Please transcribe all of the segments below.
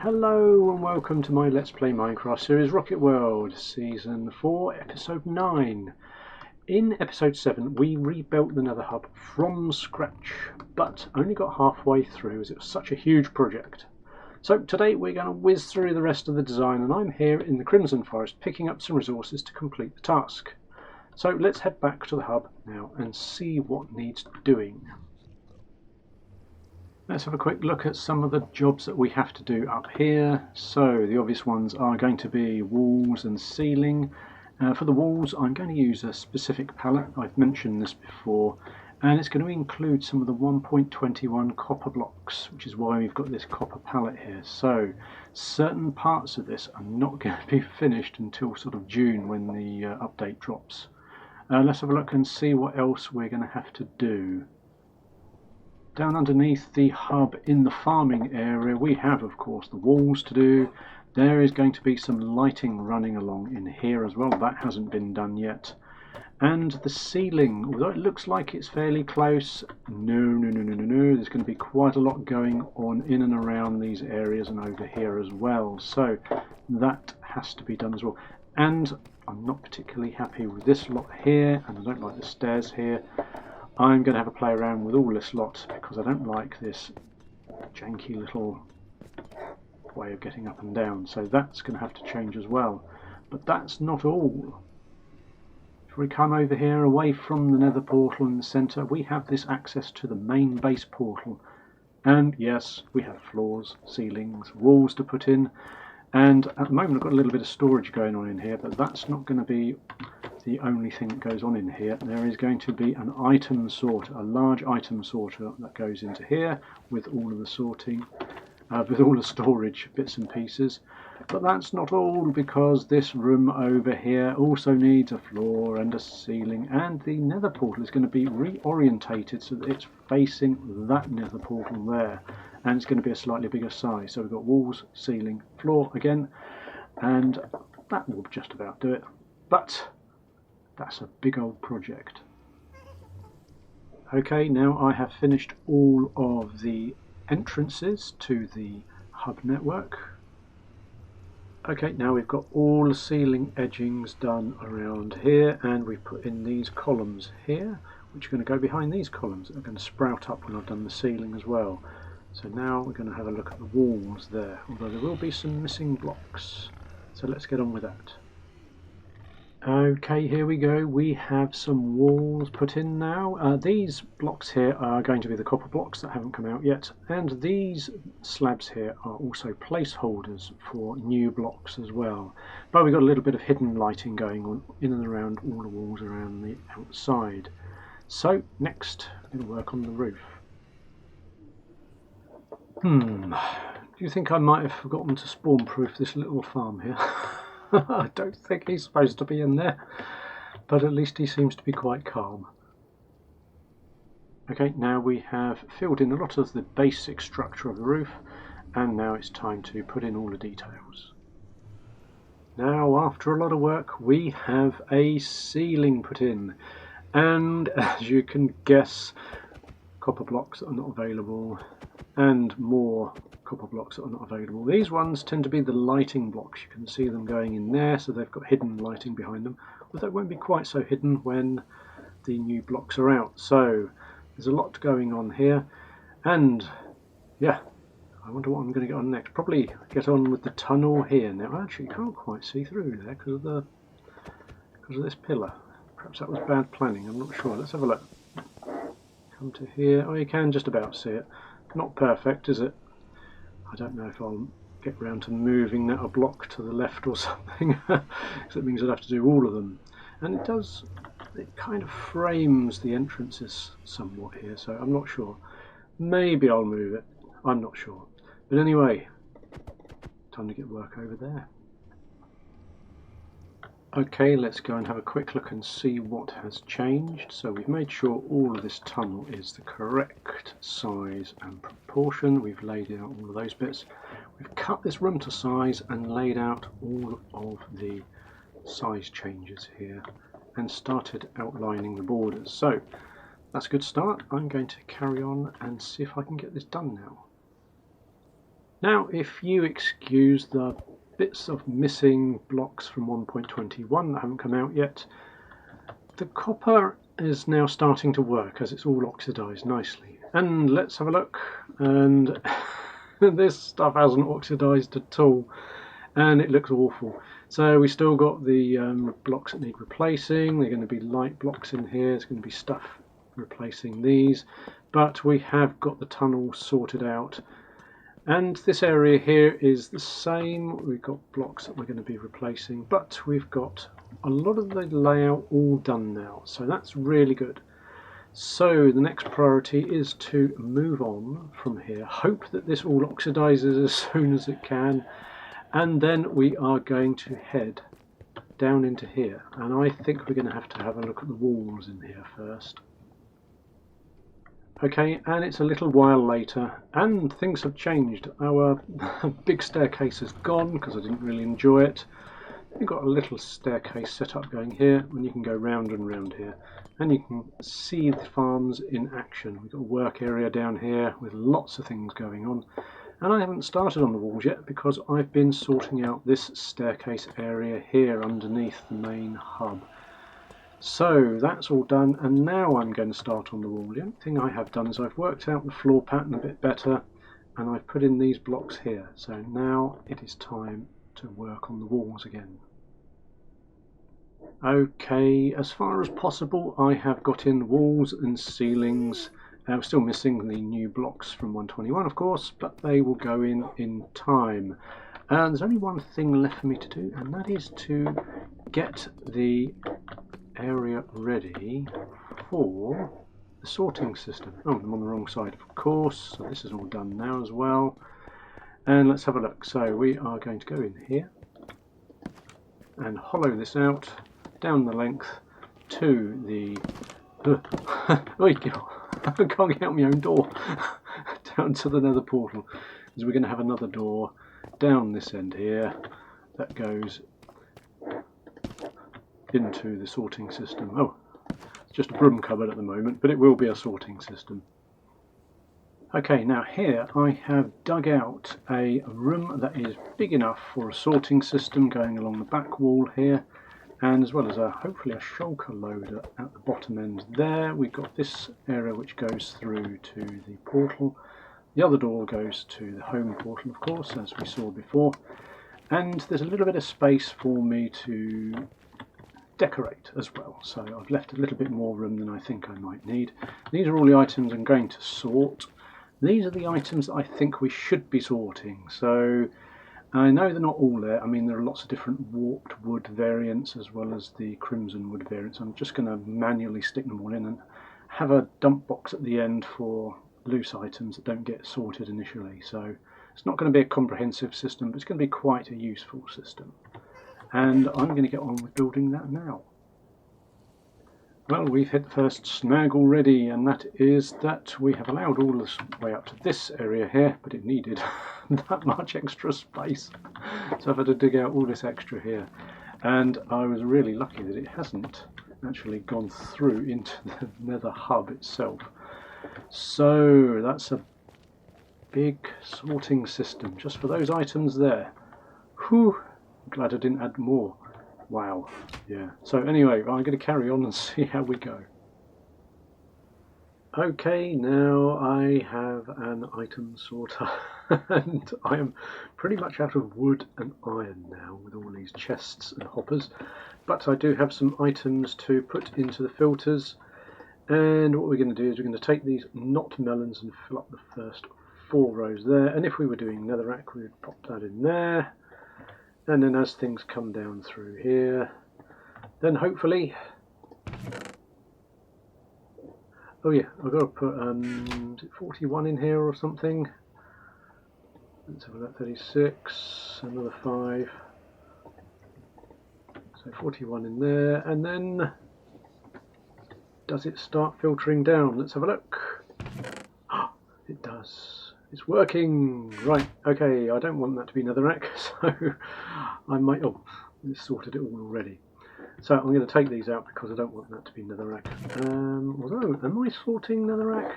Hello and welcome to my Let's Play Minecraft series Rocket World, Season 4, Episode 9. In Episode 7 we rebuilt the Nether hub from scratch, but only got halfway through as it was such a huge project. So today we're going to whiz through the rest of the design, and I'm here in the Crimson Forest picking up some resources to complete the task. So let's head back to the hub now and see what needs doing. Let's have a quick look at some of the jobs that we have to do up here. So the obvious ones are going to be walls and ceiling. For the walls I'm going to use a specific palette. I've mentioned this before, and it's going to include some of the 1.21 copper blocks, which is why we've got this copper palette here. So certain parts of this are not going to be finished until sort of June when the update drops. Let's have a look and see what else we're going to have to do. Down underneath the hub in the farming area we have of course the walls to do. There is going to be some lighting running along in here as well. That hasn't been done yet. And the ceiling, although it looks like it's fairly close, no. There's going to be quite a lot going on in and around these areas and over here as well. So that has to be done as well. And I'm not particularly happy with this lot here, and I don't like the stairs here. I'm going to have a play around with all this lot because I don't like this janky little way of getting up and down. So that's going to have to change as well. But that's not all. If we come over here away from the Nether portal in the centre, we have this access to the main base portal. And yes, we have floors, ceilings, walls to put in. And at the moment I've got a little bit of storage going on in here, but that's not going to be the only thing that goes on in here. There is going to be an item sorter, a large item sorter that goes into here with all of the sorting, with all the storage bits and pieces. But that's not all, because this room over here also needs a floor and a ceiling, and the Nether portal is going to be reorientated so that it's facing that Nether portal there, and it's going to be a slightly bigger size. So we've got walls, ceiling, floor again, and that will just about do it. But that's a big old project. Okay, now I have finished all of the entrances to the hub network. Okay, now we've got all the ceiling edgings done around here, and we've put in these columns here, which are going to go behind these columns. They're going to sprout up when I've done the ceiling as well. So now we're going to have a look at the walls there, although there will be some missing blocks. So let's get on with that. Okay, here we go. We have some walls put in now. These blocks here are going to be the copper blocks that haven't come out yet, and these slabs here are also placeholders for new blocks as well. But we've got a little bit of hidden lighting going on in and around all the walls around the outside. So next we're going to work on the roof. Do you think I might have forgotten to spawn proof this little farm here? I don't think he's supposed to be in there, but at least he seems to be quite calm. Okay, now we have filled in a lot of the basic structure of the roof, and now it's time to put in all the details. Now, after a lot of work, we have a ceiling put in, and as you can guess, copper blocks that are not available, and more copper blocks that are not available. These ones tend to be the lighting blocks. You can see them going in there, so they've got hidden lighting behind them, although it won't be quite so hidden when the new blocks are out. So there's a lot going on here, and yeah, I wonder what I'm going to get on next. Probably get on with the tunnel here. Now actually you can't quite see through there because of this pillar. Perhaps that was bad planning, I'm not sure. Let's have a look. Come to here. Oh, you can just about see it. Not perfect, is it? I don't know if I'll get round to moving that a block to the left or something, because it means I'd have to do all of them. And it kind of frames the entrances somewhat here, so I'm not sure. Maybe I'll move it, I'm not sure. But anyway, time to get work over there. Okay, let's go and have a quick look and see what has changed. So we've made sure all of this tunnel is the correct size and proportion. We've laid out all of those bits. We've cut this room to size and laid out all of the size changes here and started outlining the borders. So that's a good start. I'm going to carry on and see if I can get this done now. Now if you excuse the bits of missing blocks from 1.21 that haven't come out yet, the copper is now starting to work as it's all oxidized nicely. And let's have a look, and this stuff hasn't oxidized at all, and it looks awful. So we still got the blocks that need replacing. They're going to be light blocks in here. There's going to be stuff replacing these, but we have got the tunnel sorted out. And this area here is the same. We've got blocks that we're going to be replacing, but we've got a lot of the layout all done now, so that's really good. So the next priority is to move on from here, hope that this all oxidizes as soon as it can, and then we are going to head down into here, and I think we're going to have a look at the walls in here first. Okay, and it's a little while later and things have changed. Our big staircase is gone because I didn't really enjoy it. We've got a little staircase set up going here, and you can go round and round here, and you can see the farms in action. We've got a work area down here with lots of things going on, and I haven't started on the walls yet because I've been sorting out this staircase area here underneath the main hub. So that's all done, and now I'm going to start on the wall. The only thing I have done is I've worked out the floor pattern a bit better, and I've put in these blocks here. So now it is time to work on the walls again. Okay, as far as possible I have got in walls and ceilings. We're still missing the new blocks from 121 of course, but they will go in time. And there's only one thing left for me to do, and that is to get the area ready for the sorting system. Oh, I'm on the wrong side of course, so this is all done now as well. And let's have a look. So we are going to go in here and hollow this out down the length to the I can't get out my own door down to the Nether portal, because we're going to have another door down this end here that goes into the sorting system. Oh, it's just a broom cupboard at the moment, but it will be a sorting system. Okay, now here I have dug out a room that is big enough for a sorting system going along the back wall here, and as well as hopefully a shulker loader at the bottom end there. We've got this area which goes through to the portal. The other door goes to the home portal of course, as we saw before, and there's a little bit of space for me to decorate as well, so I've left a little bit more room than I think I might need. These are all the items I'm going to sort. These are the items that I think we should be sorting, so I know they're not all there. I mean, there are lots of different warped wood variants as well as the crimson wood variants. I'm just going to manually stick them all in and have a dump box at the end for loose items that don't get sorted initially. So it's not going to be a comprehensive system, but it's going to be quite a useful system. And I'm going to get on with building that now. Well, we've hit the first snag already, and that is that we have allowed all this way up to this area here, but it needed that much extra space. So I've had to dig out all this extra here. And I was really lucky that it hasn't actually gone through into the Nether hub itself. So that's a big sorting system just for those items there. Whew, glad I didn't add more. Wow, yeah. So anyway, I'm going to carry on and see how we go. Okay, now I have an item sorter and I am pretty much out of wood and iron now with all these chests and hoppers, but I do have some items to put into the filters, and what we're going to do is we're going to take these knot melons and fill up the first 4 rows there, and if we were doing netherrack we would pop that in there. And then as things come down through here, then hopefully, oh yeah, I've got to put is it 41 in here or something. Let's have that, 36, another 5, so 41 in there, and then does it start filtering down? Let's have a look. Oh, it does. It's working! Right, okay, I don't want that to be netherrack, so I might... oh, we've sorted it all already. So I'm going to take these out because I don't want that to be netherrack. Although, am I sorting netherrack?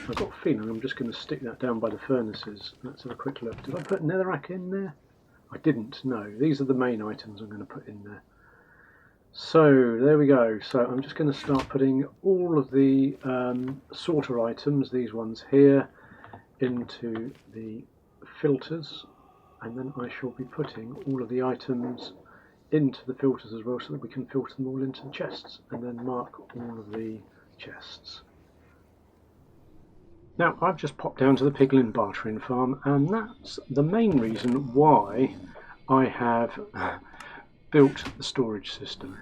I've got a feeling I'm just going to stick that down by the furnaces. Let's have a quick look. Did I put netherrack in there? I didn't, no. These are the main items I'm going to put in there. So there we go. So I'm just going to start putting all of the sorter items, these ones here, into the filters, and then I shall be putting all of the items into the filters as well, so that we can filter them all into the chests and then mark all of the chests. Now I've just popped down to the piglin bartering farm, and that's the main reason why I have built the storage system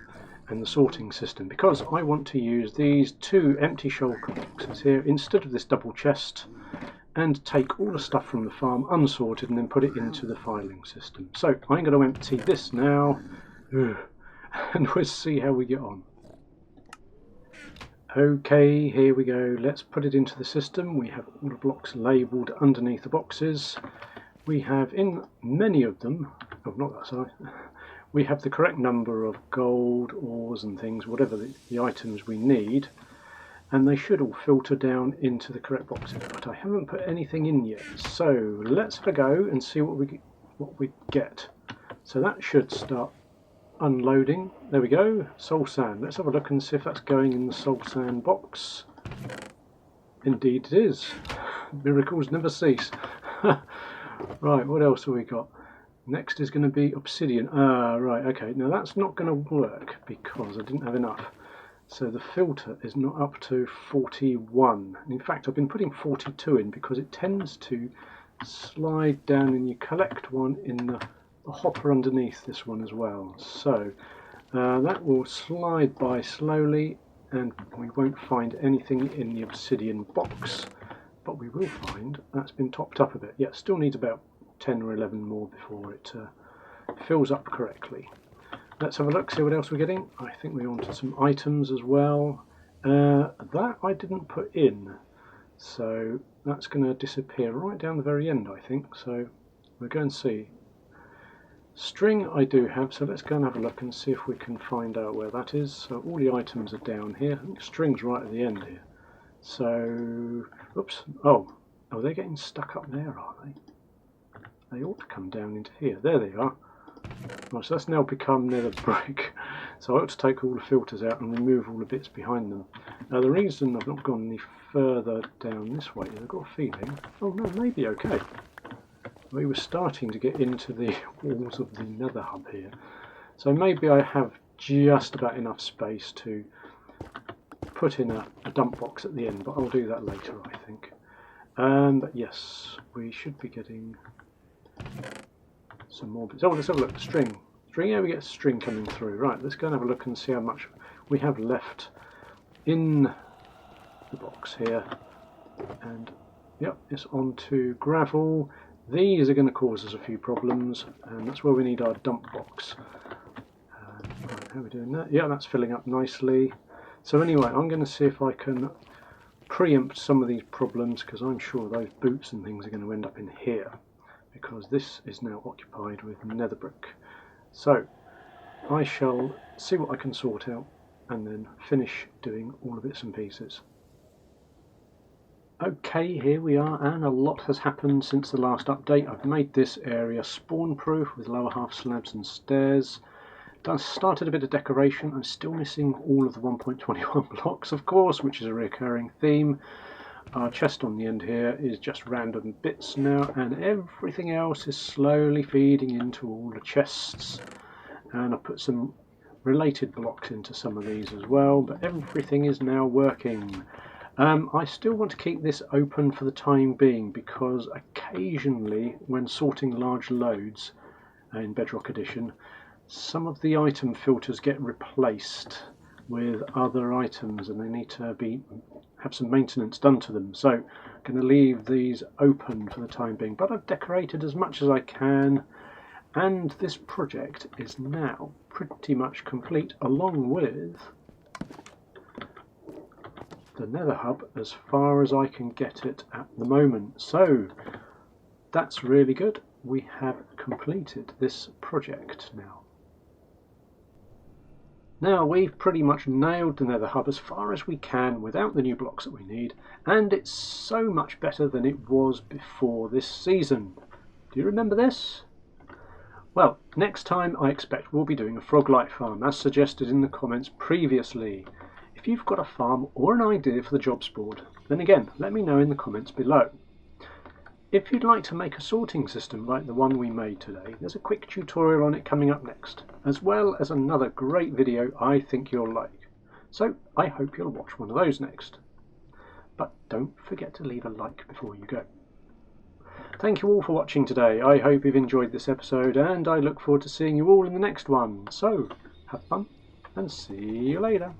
and the sorting system, because I want to use these two empty shulker boxes here instead of this double chest, and take all the stuff from the farm unsorted and then put it into the filing system. So I'm going to empty this now and we'll see how we get on. Okay, here we go. Let's put it into the system. We have all the blocks labelled underneath the boxes. We have in many of them, oh not that side, we have the correct number of gold, ores and things, whatever the items we need, and they should all filter down into the correct boxes, but I haven't put anything in yet. So let's have a go and see what we get. So that should start unloading. There we go, soul sand. Let's have a look and see if that's going in the soul sand box. Indeed it is. Miracles never cease. Right, what else have we got? Next is going to be obsidian. Right, okay. Now that's not going to work because I didn't have enough. So the filter is not up to 41. In fact, I've been putting 42 in because it tends to slide down, and you collect one in the hopper underneath this one as well. So that will slide by slowly, and we won't find anything in the obsidian box, but we will find that's been topped up a bit. Yeah, still needs about 10 or 11 more before it fills up correctly. Let's have a look, see what else we're getting. I think we wanted some items as well. That I didn't put in, so that's going to disappear right down the very end, I think. So we'll go and see. String I do have, so let's go and have a look and see if we can find out where that is. So all the items are down here. I think string's right at the end here. So, oops, oh, they're getting stuck up there, are they? They ought to come down into here. There they are. Right, so that's now become nether brick. So I ought to take all the filters out and remove all the bits behind them. Now the reason I've not gone any further down this way is I've got a feeling, oh no, maybe okay. We were starting to get into the walls of the nether hub here. So maybe I have just about enough space to put in a dump box at the end, but I'll do that later, I think. But yes, we should be getting some more bits. Oh, let's have a look. String. Yeah, we get string coming through. Right, let's go and have a look and see how much we have left in the box here. And yep, it's on to gravel. These are going to cause us a few problems, and that's where we need our dump box. Right, how are we doing that? Yeah, that's filling up nicely. So anyway, I'm going to see if I can preempt some of these problems, because I'm sure those boots and things are going to end up in here, because this is now occupied with nether brick. So I shall see what I can sort out and then finish doing all the bits and pieces. Okay, here we are, and a lot has happened since the last update. I've made this area spawn proof with lower half slabs and stairs. Started a bit of decoration. I'm still missing all of the 1.21 blocks, of course, which is a recurring theme. Our chest on the end here is just random bits now, and everything else is slowly feeding into all the chests. And I put some related blocks into some of these as well, but everything is now working. I still want to keep this open for the time being, because occasionally when sorting large loads in Bedrock Edition, some of the item filters get replaced with other items and they need to have some maintenance done to them. So I'm going to leave these open for the time being, but I've decorated as much as I can, and this project is now pretty much complete, along with the nether hub as far as I can get it at the moment. So that's really good. We have completed this project now. Now we've pretty much nailed the Nether hub as far as we can without the new blocks that we need, and it's so much better than it was before this season. Do you remember this? Well, next time I expect we'll be doing a frog light farm as suggested in the comments previously. If you've got a farm or an idea for the jobs board, then again let me know in the comments below. If you'd like to make a sorting system like the one we made today, there's a quick tutorial on it coming up next, as well as another great video I think you'll like. So I hope you'll watch one of those next. But don't forget to leave a like before you go. Thank you all for watching today. I hope you've enjoyed this episode, and I look forward to seeing you all in the next one. So have fun and see you later.